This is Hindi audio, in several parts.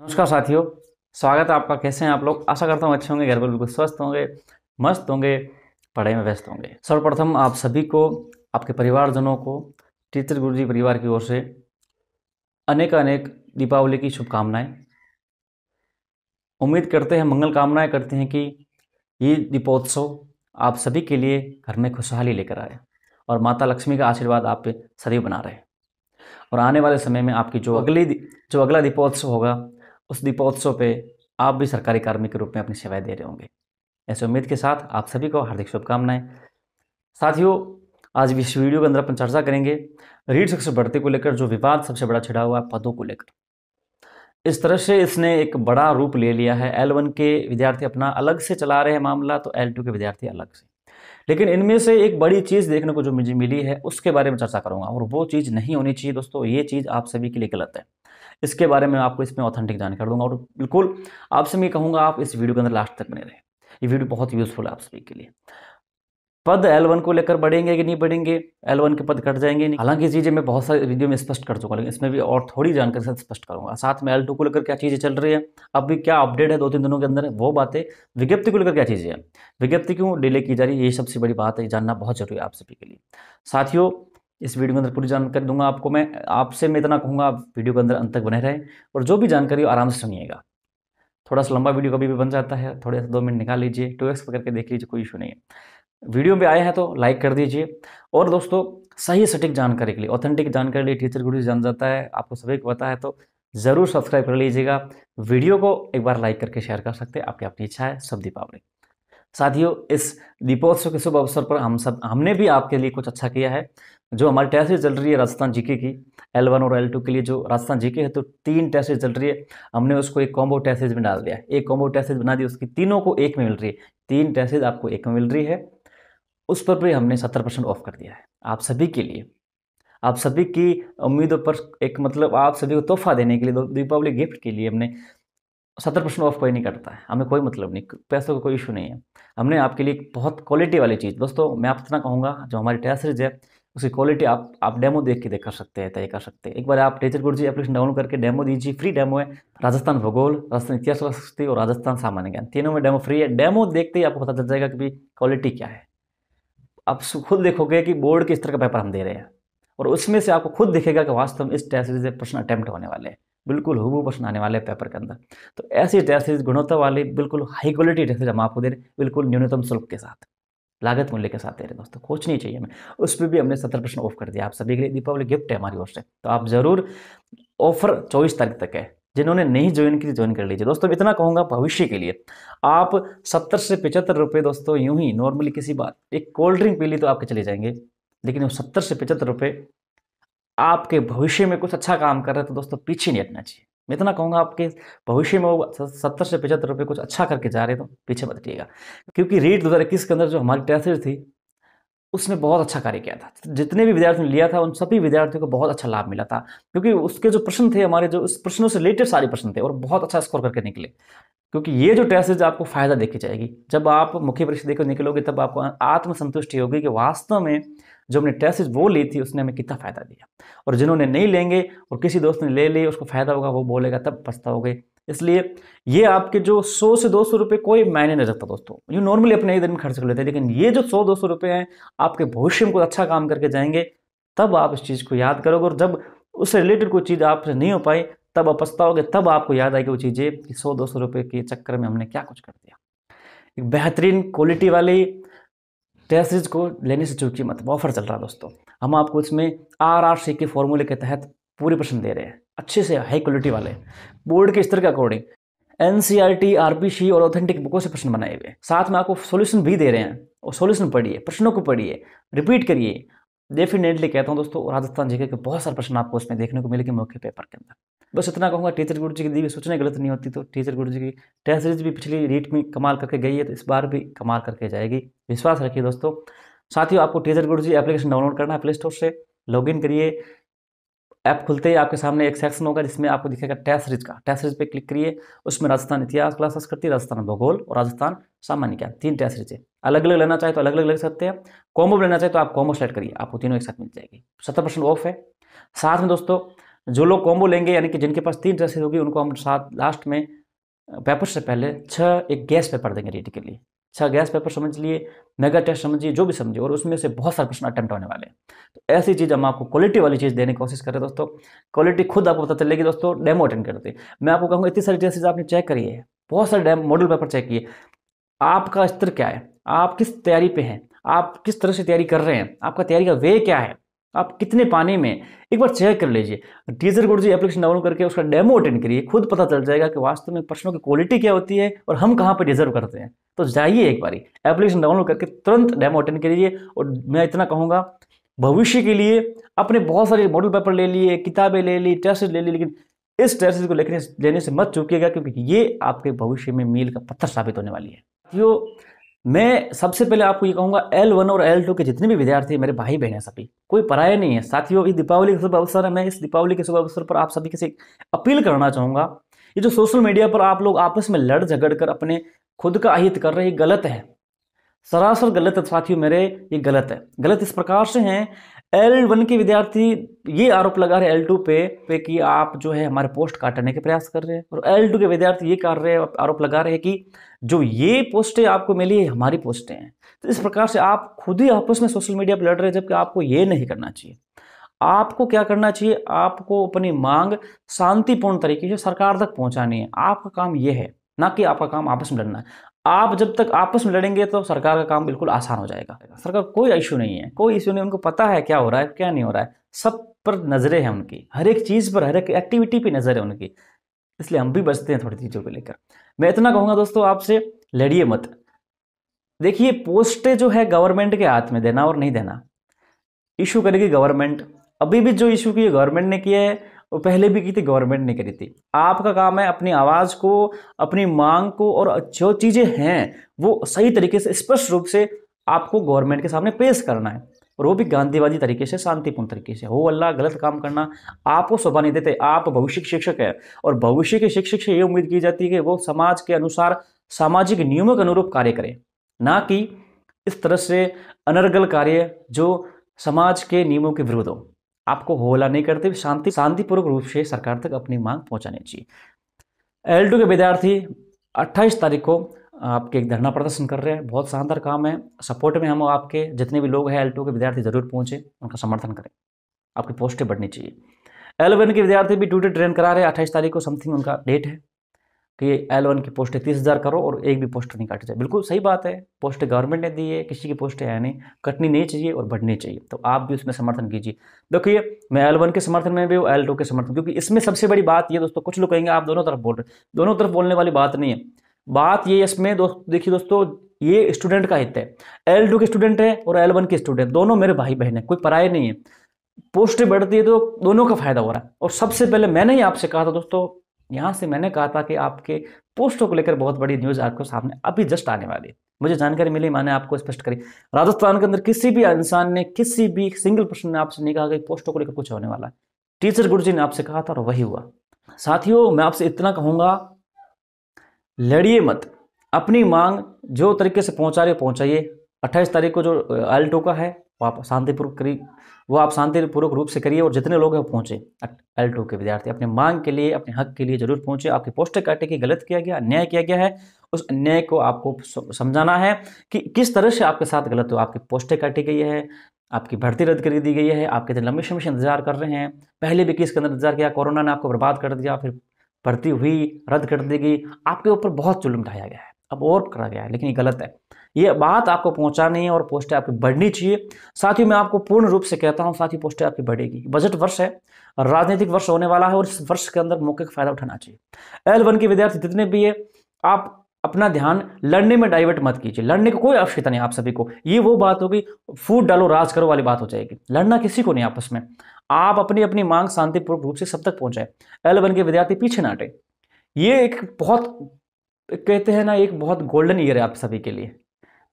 नमस्कार साथियों, स्वागत है आपका। कैसे हैं आप लोग? आशा करता हूँ अच्छे होंगे, घर पर बिल्कुल स्वस्थ होंगे, मस्त होंगे, पढ़ाई में व्यस्त होंगे। सर्वप्रथम आप सभी को, आपके परिवारजनों को टीचर गुरुजी परिवार की ओर से अनेक अनेक दीपावली की शुभकामनाएं। उम्मीद करते हैं, मंगल कामनाएं करते हैं कि ये दीपोत्सव आप सभी के लिए घर में खुशहाली लेकर आए और माता लक्ष्मी का आशीर्वाद आप पे सदैव बना रहे। और आने वाले समय में आपकी जो अगला दीपोत्सव होगा, उस दीपोत्सव पे आप भी सरकारी कार्मिक के रूप में अपनी सेवाएं दे रहे होंगे। ऐसे उम्मीद के साथ आप सभी को हार्दिक शुभकामनाएं। साथियों, आज भी इस वीडियो के अंदर अपन चर्चा करेंगे रीट शिक्षक भर्ती को लेकर जो विवाद सबसे बड़ा छिड़ा हुआ है, पदों को लेकर। इस तरह से इसने एक बड़ा रूप ले लिया है। L1 के विद्यार्थी अपना अलग से चला रहे हैं मामला, तो L2 के विद्यार्थी अलग से। लेकिन इनमें से एक बड़ी चीज़ देखने को जो मुझे मिली है, उसके बारे में चर्चा करूंगा, और वो चीज़ नहीं होनी चाहिए दोस्तों। ये चीज़ आप सभी के लिए गलत है। इसके बारे में आपको इसमें ऑथेंटिक जानकारी दूंगा, और बिल्कुल आपसे मैं कहूँगा आप इस वीडियो के अंदर लास्ट तक बने रहें। ये वीडियो बहुत यूजफुल है आप सभी के लिए। पद L1 को लेकर बढ़ेंगे कि नहीं बढ़ेंगे, L1 के पद कट जाएंगे नहीं, हालांकि चीज़ें मैं बहुत सारी वीडियो में स्पष्ट कर चुका, लेकिन इसमें भी और थोड़ी जानकारी से स्पष्ट करूंगा। साथ में L2 को लेकर क्या चीज़ें चल रही है, अब भी क्या अपडेट है 2-3 दिनों के अंदर, वो बातें। विज्ञप्ति को लेकर क्या चीज़ें हैं, विज्ञप्ति क्यों डिले की जा रही है, ये सबसे बड़ी बात है, जानना बहुत जरूरी है आप सभी के लिए। साथियों, इस वीडियो के अंदर पूरी जानकारी दूंगा आपको। मैं इतना कहूँगा, आप वीडियो के अंदर अंत तक बने रहें, और जो भी जानकारी हो आराम से सुनिएगा। थोड़ा सा लंबा वीडियो कभी भी बन जाता है, थोड़े से 2 मिनट निकाल लीजिए, 2x पर करके देख लीजिए, कोई इशू नहीं है। वीडियो पे आए हैं तो लाइक कर दीजिए। और दोस्तों, सही सटीक जानकारी के लिए, ऑथेंटिक जानकारी के लिए टीचर गुरु जान जाता है, आपको सभी को पता है, तो ज़रूर सब्सक्राइब कर लीजिएगा। वीडियो को एक बार लाइक करके शेयर कर सकते हैं, आपकी अपनी इच्छा है। सब दीपावली साथियों, इस दीपोत्सव के शुभ अवसर पर हमने भी आपके लिए कुछ अच्छा किया है। जो हमारी टेस्ट चल रही है राजस्थान जीके की, L1 और L2 के लिए जो राजस्थान जीके है, तो 3 टेस्ट चल रही है। हमने उसको एक कॉम्बो टेस्ट में डाल दिया, एक कॉम्बो टेस्ट बना दी, उसकी तीनों को एक में मिल रही है। 3 टेस्ट आपको एक में मिल रही है, उस पर भी हमने 70% ऑफ कर दिया है आप सभी के लिए। आप सभी की उम्मीदों पर एक मतलब आप सभी को तोहफा देने के लिए, दीपावली गिफ्ट के लिए हमने 70% ऑफ कोई नहीं करता है, हमें कोई मतलब नहीं, पैसों का कोई इशू नहीं है। हमने आपके लिए एक बहुत क्वालिटी वाली चीज़, दोस्तों मैं आप इतना कहूँगा, जो हमारी टेस्ट सीरीज है उसकी क्वालिटी आप डेमो देख के देख कर सकते हैं, तय कर सकते हैं। एक बार आप टीचर गुरुजी एप्लीकेशन डाउनलोड करके डेमो दीजिए, फ्री डेमो है। राजस्थान भूगोल, राजस्थान इतिहास संस्कृति और राजस्थान सामान्य ज्ञान, तीनों में डेमो फ्री है। डेमो देखते ही आपको पता चल जाएगा कि भाई क्वालिटी क्या है। आप खुद देखोगे कि बोर्ड किस तरह का पेपर हम दे रहे हैं, और उसमें से आपको खुद दिखेगा कि वास्तव में इस टेस्ट सीरीज से प्रश्न अटेम्प्ट होने वाले हैं, बिल्कुल हूबहू प्रश्न आने वाले हैं पेपर के अंदर। तो ऐसी टेस्ट सीरीज, गुणवत्ता वाली, बिल्कुल हाई क्वालिटी टेस्ट सीरीज हम आपको दे रहे हैं, बिल्कुल न्यूनतम शुल्क के साथ, लागत मूल्य के साथ दे रहे हैं दोस्तों। कुछ नहीं चाहिए हमें। उस पर भी हमने 70% ऑफ कर दिया आप सभी के लिए। दीपावली गिफ्ट है हमारी ओर से, तो आप जरूर, ऑफर 24 तारीख तक है, जिन्होंने नहीं ज्वाइन की ज्वाइन कर लीजिए दोस्तों। इतना कहूंगा भविष्य के लिए, आप 70 से 75 रुपये दोस्तों यूं ही नॉर्मली किसी बात एक कोल्ड ड्रिंक पी ली तो आपके चले जाएंगे, लेकिन वो 70 से 75 रुपये आपके भविष्य में कुछ अच्छा काम कर रहे हैं, तो दोस्तों पीछे नहीं हटना चाहिए। मैं इतना कहूंगा, आपके भविष्य में वो 70 से 75 रुपये कुछ अच्छा करके जा रहे हैं, तो पीछे मत हटिएगा। क्योंकि रीट 2021 के अंदर जो हमारी टेस्ट थी, उसने बहुत अच्छा कार्य किया था। जितने भी विद्यार्थियों ने लिया था, उन सभी विद्यार्थियों को बहुत अच्छा लाभ मिला था, क्योंकि उसके जो प्रश्न थे हमारे, जो उस प्रश्नों से रिलेटेड सारे प्रश्न थे, और बहुत अच्छा स्कोर करके निकले। क्योंकि ये जो टेस्ट है, आपको फायदा देखी जाएगी। जब आप मुख्य परीक्षा देकर निकलोगे, तब आपको आत्मसंतुष्टि होगी कि वास्तव में जो हमने टेस्ट वो ली थी, उसने हमें कितना फायदा दिया। और जिन्होंने नहीं लेंगे और किसी दोस्त ने ले ली, उसको फायदा होगा, वो बोलेगा, तब पछताओगे। इसलिए ये आपके जो 100 से 200 रुपये कोई मायने नहीं रखता दोस्तों। ये नॉर्मली अपने एक दिन में खर्च कर लेते हैं, लेकिन ये जो 100-200 रुपये हैं, आपके भविष्य में कोई अच्छा काम करके जाएंगे, तब आप इस चीज़ को याद करोगे। और जब उससे रिलेटेड कोई चीज़ आपसे नहीं हो पाई, तब आप पछताओगे, तब आपको याद आएगी वो चीज़ें कि 100-200 रुपये के चक्कर में हमने क्या कुछ कर दिया। एक बेहतरीन क्वालिटी वाली टेस्ट सीरीज को लेने से चूकिए मत, ऑफर चल रहा है दोस्तों। हम आपको इसमें RRC के फॉर्मूले के तहत पूरे प्रश्न दे रहे हैं, अच्छे से हाई क्वालिटी वाले, बोर्ड के स्तर के अकॉर्डिंग, NCERT, RPC और ऑथेंटिक बुकों से प्रश्न बनाए हुए। साथ में आपको सॉल्यूशन भी दे रहे हैं, और सॉल्यूशन पढ़िए, प्रश्नों को पढ़िए, रिपीट करिए। डेफिनेटली कहता हूं दोस्तों, राजस्थान जीके के बहुत सारे प्रश्न आपको इसमें देखने को मिलेंगे मुख्य पेपर के अंदर। बस इतना कहूँगा, टीचर गुरु जी की दी हुई सूचना गलत नहीं होती, तो टीचर गुरु जी की टेस्ट सीरीज भी पिछली रीट में कमाल करके गई है, तो इस बार भी कमाल करके जाएगी, विश्वास रखिए दोस्तों। साथियों, आपको टीचर गुरु जी एप्लीकेशन डाउनलोड करना है प्ले स्टोर से, लॉगिन करिए। ऐप खुलते ही आपके सामने एक सेक्शन होगा, जिसमें आपको दिखेगा टेस्ट सीरीज का। टेस्ट सीरीज पे क्लिक करिए, उसमें राजस्थान इतिहास, क्लास संस्कृति, राजस्थान भूगोल और राजस्थान सामान्य ज्ञान, 3 टेस्ट सीरीज है। अलग अलग लेना चाहे तो अलग अलग ले सकते हैं, कॉम्बो लेना चाहे तो आप कॉम्बो सेलेक्ट करिए, आपको तीनों एक साथ मिल जाएगी। 70% ऑफ है। साथ में दोस्तों, जो लोग कॉम्बो लेंगे यानी कि जिनके पास 3 ड्रेसेज होगी उनको हम साथ लास्ट में पेपर से पहले 6 एक गैस पेपर देंगे रीडिंग के लिए। 6 गैस पेपर समझ लिए, मेगा टेस्ट समझिए, जो भी समझिए, और उसमें से बहुत सारे प्रश्न अटेम्प्ट होने वाले हैं। तो ऐसी चीज़ हम आपको क्वालिटी वाली चीज़ देने की कोशिश करें दोस्तों। क्वालिटी खुद आपको पता चलेगी दोस्तों, डेमो अटेंड करते। मैं आपको कहूँगा इतनी सारी टेस्ट आपने चेक करी है, बहुत सारे मॉडल पेपर चेक किए, आपका स्तर क्या है, आप किस तैयारी पे हैं, आप किस तरह से तैयारी कर रहे हैं, आपका तैयारी का वे क्या है, आप कितने पानी में, एक बार चेक कर लीजिए। टीचर गुरुजी एप्लीकेशन डाउनलोड करके उसका डेमो अटेंड करिए, खुद पता चल जाएगा कि वास्तव में प्रश्नों की क्वालिटी क्या होती है और हम कहाँ पर डिजर्व करते हैं। तो जाइए एक बारी एप्लीकेशन डाउनलोड करके तुरंत डेमो अटेंड करिए। और मैं इतना कहूँगा, भविष्य के लिए अपने बहुत सारे मॉडल पेपर ले लिए, किताबें ले ली, टेस्ट ले ली, लेकिन इस टेस्ट को लेने से मत चूकिएगा, क्योंकि ये आपके भविष्य में मील का पत्थर साबित होने वाली है। साथियों, मैं सबसे पहले आपको ये कहूँगा, L1 और L2 के जितने भी विद्यार्थी मेरे भाई बहन हैं, सभी कोई पराया नहीं है। साथियों, इस दीपावली के शुभ अवसर है, मैं इस दीपावली के शुभ अवसर पर आप सभी से अपील करना चाहूँगा, ये जो सोशल मीडिया पर आप लोग आपस में लड़ झगड़ कर अपने खुद का अहित कर रहे हैं, गलत है, सरासर गलत है साथियों मेरे, ये गलत है। गलत इस प्रकार से हैं, L1 के विद्यार्थी ये आरोप लगा रहे L2 पे कि आप जो है हमारे पोस्ट काटने के प्रयास कर रहे हैं, और L2 के विद्यार्थी ये कर रहे हैं, आरोप लगा रहे हैं कि जो ये पोस्टें आपको मिली है हमारी पोस्टें हैं। तो इस प्रकार से आप खुद ही आपस में सोशल मीडिया पर लड़ रहे हैं, जबकि आपको ये नहीं करना चाहिए। आपको क्या करना चाहिए, आपको अपनी मांग शांतिपूर्ण तरीके से सरकार तक पहुंचानी है। आपका काम ये है, ना कि आपका काम आपस में लड़ना है। आप जब तक आपस में लड़ेंगे तो सरकार का काम बिल्कुल आसान हो जाएगा। सरकार कोई इशू नहीं है, कोई इशू नहीं, उनको पता है क्या हो रहा है क्या नहीं हो रहा है, सब पर नजरें हैं उनकी, हर एक चीज पर, हर एक एक्टिविटी पे नजर है उनकी। इसलिए हम भी बचते हैं थोड़ी चीजों को लेकर। मैं इतना कहूंगा दोस्तों, आपसे लड़िए मत। देखिए, पोस्टें जो है गवर्नमेंट के हाथ में, देना और नहीं देना इशू करेगी गवर्नमेंट। अभी भी जो इशू की गवर्नमेंट ने किया है वो पहले भी की थी, गवर्नमेंट ने करी थी। आपका काम है अपनी आवाज को, अपनी मांग को, और जो चीजें हैं वो सही तरीके से, स्पष्ट रूप से आपको गवर्नमेंट के सामने पेश करना है, और वो भी गांधीवादी तरीके से, शांतिपूर्ण तरीके से। हो अल्लाह, गलत काम करना आपको शोभा नहीं देते। आप भविष्य के शिक्षक है, और भविष्य के शिक्षक से ये उम्मीद की जाती है कि वो समाज के अनुसार, सामाजिक नियमों के अनुरूप कार्य करे, ना कि इस तरह से अनर्गल कार्य जो समाज के नियमों के विरुद्ध हो। आपको होला नहीं करते, शांतिपूर्वक रूप से सरकार तक अपनी मांग पहुंचानी चाहिए। L2 के विद्यार्थी 28 तारीख को आपके एक धरना प्रदर्शन कर रहे हैं, बहुत शानदार काम है। सपोर्ट में हम आपके जितने भी लोग हैं L2 के विद्यार्थी जरूर पहुंचे, उनका समर्थन करें, आपकी पोस्टें बढ़नी चाहिए। L1 के विद्यार्थी भी ड्यूटी ट्रेन करा रहे हैं, 28 तारीख को समथिंग उनका डेट है कि L1 की पोस्टें 30,000 करो और एक भी पोस्ट नहीं काटी जाए। बिल्कुल सही बात है, पोस्टें गवर्नमेंट ने दी है, किसी की पोस्टें है नहीं, कटनी नहीं चाहिए और बढ़नी चाहिए। तो आप भी उसमें समर्थन कीजिए। देखिए, मैं L1 के समर्थन में भी हूँ, L2 के समर्थन, क्योंकि इसमें सबसे बड़ी बात ये दोस्तों, कुछ लोग कहेंगे आप दोनों तरफ बोल रहे, दोनों तरफ बोलने वाली बात नहीं है। बात ये इसमें देखिए दोस्तों, ये स्टूडेंट का हित है। L2 के स्टूडेंट है और L1 के स्टूडेंट, दोनों मेरे भाई बहन है, कोई पराये नहीं है। पोस्टें बढ़ती है तो दोनों का फायदा हो रहा है। और सबसे पहले मैंने ही आपसे कहा था दोस्तों, यहाँ से मैंने कहा था कि आपके पोस्टों को लेकर बहुत बड़ी न्यूज़ आपके सामने अभी जस्ट आने वाली है। मुझे जानकारी मिली, मैंने आपको स्पष्ट करी। राजस्थान के अंदर किसी भी इंसान ने, किसी भी सिंगल पर्सन ने आपसे नहीं कहा कि पोस्टों को लेकर कुछ होने वाला है। टीचर गुरुजी ने आपसे कहा था और वही हुआ। साथियों, मैं आपसे इतना कहूँगा, लड़िए मत, अपनी मांग जो तरीके से पहुँचा रहे पहुँचाइए। 28 तारीख को जो L2 का है वो आप शांतिपूर्वक करिए, वो आप शांतिपूर्वक रूप से करिए, और जितने लोग हैं वो पहुँचे। L2 के विद्यार्थी अपने मांग के लिए, अपने हक के लिए जरूर पहुँचे। आपकी पोस्टें काटे की गलत किया गया, अन्याय किया गया है, उस अन्याय को आपको समझाना है कि किस तरह से आपके साथ गलत हो। आपकी पोस्टें काटी गई है, आपकी भर्ती रद्द कर दी गई है, आपके इतने लंबे समय से इंतजार कर रहे हैं, पहले भी किसके अंदर इंतजार किया, कोरोना ने आपको बर्बाद कर दिया, फिर भर्ती हुई, रद्द कर दी गई, आपके ऊपर बहुत जुल्म ढाया गया है, अब और करा गया है, लेकिन ये गलत है। ये बात आपको पहुंचानी है और पोस्टें आपकी बढ़नी चाहिए। साथ ही मैं आपको पूर्ण रूप से कहता हूं, साथ ही पोस्टें आपकी बढ़ेगी। बजट वर्ष है, राजनीतिक वर्ष होने वाला है, और इस वर्ष के अंदर मौके का फायदा उठाना चाहिए। L1 के विद्यार्थी जितने भी है, आप अपना ध्यान लड़ने में डाइवर्ट मत कीजिए। लड़ने की कोई आवश्यकता नहीं आप सभी को। ये वो बात होगी, फूट डालो राज करो वाली बात हो जाएगी। लड़ना किसी को नहीं आपस में। आप अपनी अपनी मांग शांतिपूर्वक रूप से सब तक पहुंचाए। L1 के विद्यार्थी पीछे ना हटे। ये एक बहुत, कहते हैं ना, एक बहुत गोल्डन ईयर है आप सभी के लिए।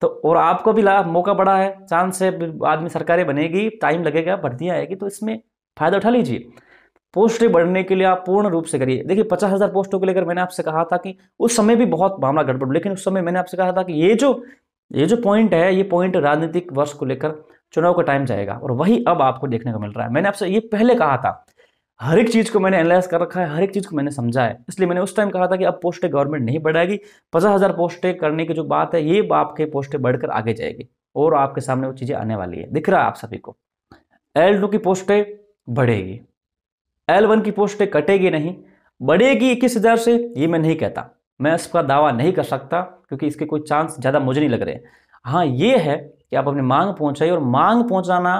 तो और आपको भी मौका बड़ा है, चांस है, आदमी सरकारें बनेगी, टाइम लगेगा, भर्तियां आएगी, तो इसमें फायदा उठा लीजिए। पोस्टें बढ़ने के लिए आप पूर्ण रूप से करिए। देखिए, 50,000 पोस्टों को लेकर मैंने आपसे कहा था कि उस समय भी बहुत मामला गड़बड़, लेकिन उस समय मैंने आपसे कहा था कि ये जो पॉइंट है, ये पॉइंट राजनीतिक वर्ष को लेकर चुनाव का टाइम जाएगा, और वही अब आपको देखने को मिल रहा है। मैंने आपसे ये पहले कहा था, हर एक चीज़ को मैंने एनालाइज कर रखा है, हर एक चीज़ को मैंने समझा है। इसलिए मैंने उस टाइम कहा था कि अब पोस्टें गवर्नमेंट नहीं बढ़ाएगी, 50,000 पोस्टें करने की जो बात है ये आपके पोस्टें बढ़कर आगे जाएगी और आपके सामने वो चीज़ें आने वाली है, दिख रहा है आप सभी को। L2 की पोस्टें बढ़ेगी, L1 की पोस्टें कटेगी नहीं, बढ़ेगी 21,000 से, ये मैं नहीं कहता, मैं इसका दावा नहीं कर सकता क्योंकि इसके कोई चांस ज़्यादा मुझे नहीं लग रहे। हाँ ये है कि आप अपनी मांग पहुंचाइए, और मांग पहुंचाना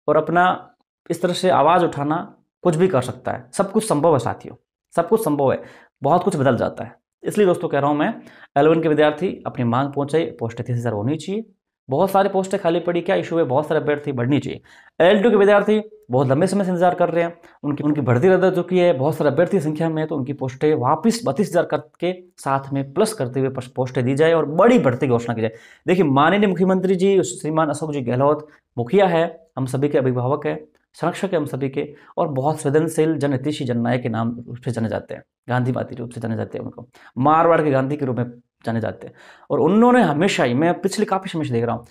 और अपना इस तरह से आवाज़ उठाना कुछ भी कर सकता है, सब कुछ संभव है साथियों, सब कुछ संभव है, बहुत कुछ बदल जाता है। इसलिए दोस्तों कह रहा हूँ मैं, L1 के विद्यार्थी अपनी मांग पहुंचाइए, पोस्टें 30,000 होनी चाहिए, बहुत सारी पोस्टें खाली पड़ी, क्या इशू है, बहुत सारे अभ्यर्थी बढ़नी चाहिए। L2 के विद्यार्थी बहुत लंबे समय से इंतजार कर रहे हैं, उनकी भर्ती रद्द हो चुकी है, बहुत सारे अभ्यर्थी संख्या में है, तो उनकी पोस्टें वापस 32,000 करके साथ में प्लस करते हुए पोस्टें दी जाए और बड़ी भर्ती की घोषणा की जाए। देखिए माननीय मुख्यमंत्री जी श्रीमान अशोक जी गहलोत मुखिया है, हम सभी के अभिभावक है, संरक्षक है हम सभी के, और बहुत संवेदनशील जनहितैषी जननायक के नाम रूप से जाने जाते हैं, गांधीवादी रूप से जाने जाते हैं, उनको मारवाड़ के गांधी के रूप में जाने जाते हैं। और उन्होंने हमेशा ही, मैं पिछले काफ़ी समय से देख रहा हूँ,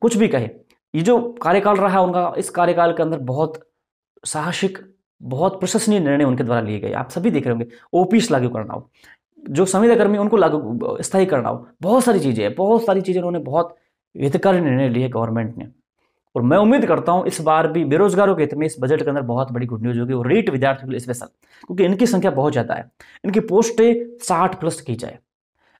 कुछ भी कहे, ये जो कार्यकाल रहा है उनका, इस कार्यकाल के अंदर बहुत साहसिक, बहुत प्रशंसनीय निर्णय उनके द्वारा लिए गए, आप सभी देख रहे होंगे। ओपीएस लागू करना हो, जो संविदा कर्मी उनको लागू स्थायी करना हो, बहुत सारी चीज़ें उन्होंने बहुत हितकारी निर्णय लिए गवर्नमेंट ने। और मैं उम्मीद करता हूं इस बार भी बेरोजगारों के हित में इस बजट के अंदर बहुत बड़ी गुड न्यूज होगी, और रीट विद्यार्थियों के लिए स्पेशल, क्योंकि इनकी संख्या बहुत ज़्यादा है, इनकी पोस्टें 60+ की जाए,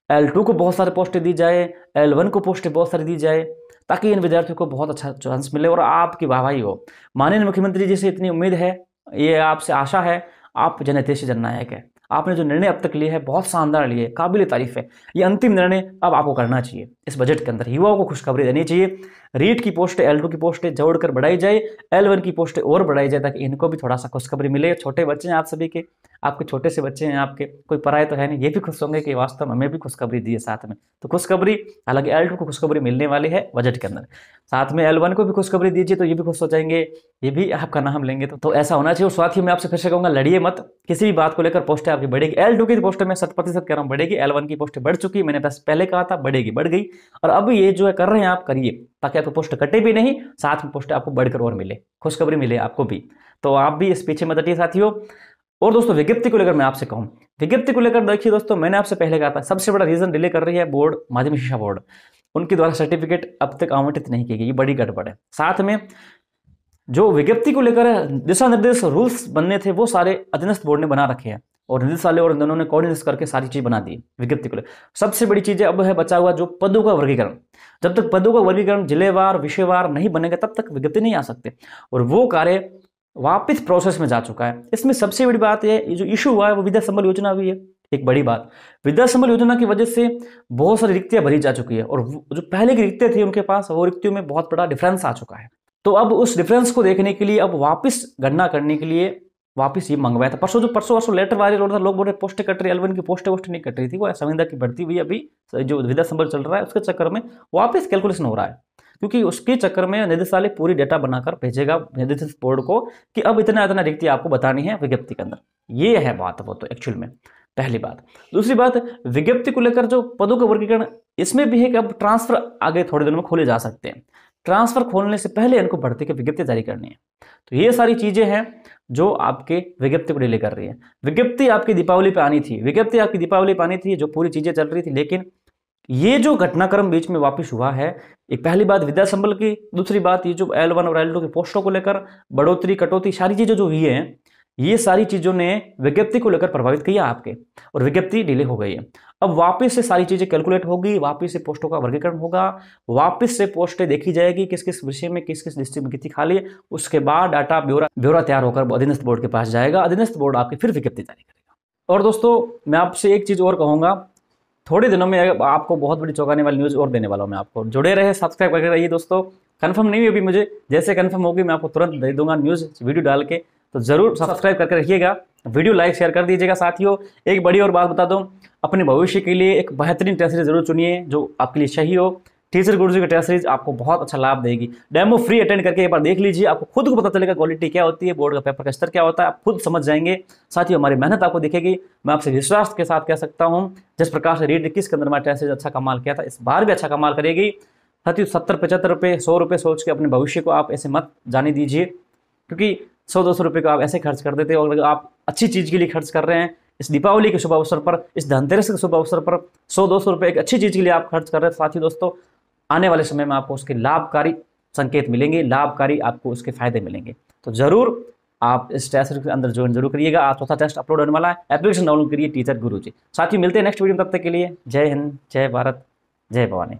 L2 को बहुत सारे पोस्टें दी जाए, L1 को पोस्टें बहुत सारी दी जाए, ताकि इन विद्यार्थियों को बहुत अच्छा चांस मिले और आपकी वाहवाही हो। माननीय मुख्यमंत्री जी से इतनी उम्मीद है, ये आपसे आशा है, आप जनहितैषी जननायक है, आपने जो निर्णय अब तक लिए है बहुत शानदार लिए, काबिल तारीफ है। ये अंतिम निर्णय अब आपको करना चाहिए, इस बजट के अंदर युवाओं को खुशखबरी देनी चाहिए। रीट की पोस्टें, L2 की पोस्टें जोड़कर बढ़ाई जाए, L1 की पोस्टें और बढ़ाई जाए, ताकि इनको भी थोड़ा सा खुशखबरी मिले। छोटे बच्चे हैं आप सभी के, आपके छोटे से बच्चे हैं, आपके कोई पराये तो है नहीं, ये भी खुश होंगे कि वास्तव में हमें भी खुशखबरी दी है साथ में। तो खुशखबरी, हालांकि L2 को खुशखबरी मिलने वाली है बजट के अंदर, साथ में L1 को भी खुशखबरी दीजिए तो ये भी खुश हो जाएंगे, ये भी आपका नाम लेंगे। तो ऐसा होना चाहिए। और साथियों मैं आपसे फिर से कहूंगा, लड़िए मत किसी भी बात को लेकर, पोस्टें आपकी बढ़ेगी। L2 की पोस्टें मैं 100% कह रहा हूँ बढ़ेगी, L1 की पोस्टें बढ़ चुकी, मैंने बस पहले कहा था बढ़ेगी, बढ़ गई। और अब ये जो है कर रहे हैं आप, करिए, ताकि आपको पोस्ट कटे भी नहीं, साथ में पोस्ट आपको बढ़कर और मिले, खुशखबरी मिले आपको भी। तो आप भी इस पीछे मत हटिए साथियों। और दोस्तों विज्ञप्ति को लेकर मैं आपसे कहूं, विज्ञप्ति को लेकर देखिए दोस्तों, मैंने आपसे पहले कहा था सबसे बड़ा रीजन डिले कर रही है बोर्ड, माध्यमिक शिक्षा बोर्ड, उनके द्वारा सर्टिफिकेट अब तक आवंटित नहीं की गई, ये बड़ी गड़बड़ है। साथ में जो विज्ञप्ति को लेकर दिशा निर्देश, रूल्स बनने थे, वो सारे अधीनस्थ बोर्ड ने बना रखे हैं, और निदेशालय और दोनों ने कोऑर्डिनेट करके सारी चीज बना दी विज्ञप्ति को लेकर। सबसे बड़ी चीज अब है बचा हुआ जो पदों का वर्गीकरण। जब तक पदों का वर्गीकरण जिलेवार, विषयवार नहीं बनेगा, तब तक विज्ञप्ति नहीं आ सकते, और वो कार्य वापस प्रोसेस में जा चुका है। इसमें सबसे बड़ी बात है, ये जो इशू हुआ है वो विद्या संबल योजना भी है एक बड़ी बात। विद्या संबल योजना की वजह से बहुत सारी रिक्तियां भरी जा चुकी है, और जो पहले की रिक्तियां थी उनके पास, वो रिक्तियों में बहुत बड़ा डिफरेंस आ चुका है। तो अब उस डिफरेंस को देखने के लिए, अब वापस गणना करने के लिए वापस ये मंगवाया था। परसों लेटर वायरल हो रहा था, लोग बोल रहे पोस्टें कट रही, L1 की पोस्टें नहीं कट रही थी, वो संविदा की बढ़ती हुई अभी जो विद्या संबल चल रहा है उसके चक्कर में वापस कैलकुलेशन हो रहा है, क्योंकि उसके चक्कर में निदेशालय पूरी डेटा बनाकर भेजेगा निदेशक बोर्ड को कि अब इतना रिक्ति आपको बतानी है विज्ञप्ति के अंदर। ये है बात वो तो एक्चुअल में पहली बात। दूसरी बात, विज्ञप्ति को लेकर जो पदों का वर्गीकरण, इसमें भी है कि अब ट्रांसफर आगे थोड़े दिनों में खोले जा सकते हैं। ट्रांसफर खोलने से पहले इनको भर्ती की विज्ञप्ति जारी करनी है। तो ये सारी चीजें हैं जो आपके विज्ञप्ति को डिले कर रही है। विज्ञप्ति आपकी दीपावली पे आनी थी, जो पूरी चीजें चल रही थी, लेकिन ये जो घटनाक्रम बीच में वापस हुआ है, एक पहली बात विद्या संबल की, दूसरी बात ये जो L1 और L2 की पोस्टों को लेकर बढ़ोतरी, कटौती, सारी चीजें जो हुई हैं, ये सारी चीजों ने विज्ञप्ति को लेकर प्रभावित किया आपके, और विज्ञप्ति डिले हो गई है। अब वापस से सारी चीजें कैलकुलेट होगी, वापस से पोस्टों का वर्गीकरण होगा, वापस से पोस्टें देखी जाएगी किस किस विषय में, किस किस डिस्ट्रिक्ट में कितनी खाली है, उसके बाद डाटा ब्यौरा तैयार होकर अधीनस्थ बोर्ड के पास जाएगा, अधीनस्थ बोर्ड आपकी फिर विज्ञप्ति जारी करेगा। और दोस्तों मैं आपसे एक चीज और कहूंगा, थोड़े दिनों में आपको बहुत बड़ी चौंकाने वाली न्यूज़ और देने वाला हूं मैं आपको, जुड़े रहे, सब्सक्राइब करके रहिए दोस्तों। कंफर्म नहीं हुई अभी मुझे, जैसे कंफर्म होगी मैं आपको तुरंत दे दूंगा न्यूज़ वीडियो डाल के, तो जरूर सब्सक्राइब करके रखिएगा, वीडियो लाइक शेयर कर दीजिएगा। साथियों एक बड़ी और बात बता दूं, अपने भविष्य के लिए एक बेहतरीन टेस्ट सीरीज जरूर चुनिए जो आपके लिए सही हो। टीचर गुरुजी की टेस्ट सीरीज आपको बहुत अच्छा लाभ देगी। डेमो फ्री अटेंड करके एक बार देख लीजिए, आपको खुद को पता चलेगा क्वालिटी क्या होती है, बोर्ड का पेपर का स्तर क्या होता है, आप खुद समझ जाएंगे। साथियों हमारी मेहनत आपको दिखेगी। मैं आपसे विश्वास के साथ कह सकता हूं, जिस प्रकार से रीड 21 के अंदर हमारी टेस्ट सीरीज अच्छा कमाल किया था, इस बार भी अच्छा कमाल करेगी। साथियों 70, 75 रुपये, 100 रुपये सोच के अपने भविष्य को आप ऐसे मत जाने दीजिए, क्योंकि 100-200 रुपये को आप ऐसे खर्च कर देते हो, और अगर आप अच्छी चीज़ के लिए खर्च कर रहे हैं, इस दीपावली के शुभ अवसर पर, इस धनतेरस के शुभ अवसर पर 100-200 रुपये एक अच्छी चीज़ के लिए आप खर्च कर रहे हैं, साथ ही दोस्तों आने वाले समय में आपको उसके लाभकारी संकेत मिलेंगे, लाभकारी आपको उसके फायदे मिलेंगे। तो ज़रूर आप इस टेस्ट के अंदर ज्वाइन जरूर करिएगा। आज चौथा टेस्ट अपलोड होने वाला है, एप्लीकेशन डाउनलोड करिए टीचर गुरुजी। साथ ही मिलते हैं नेक्स्ट वीडियो में, तब तक के लिए जय हिंद, जय भारत, जय भवानी।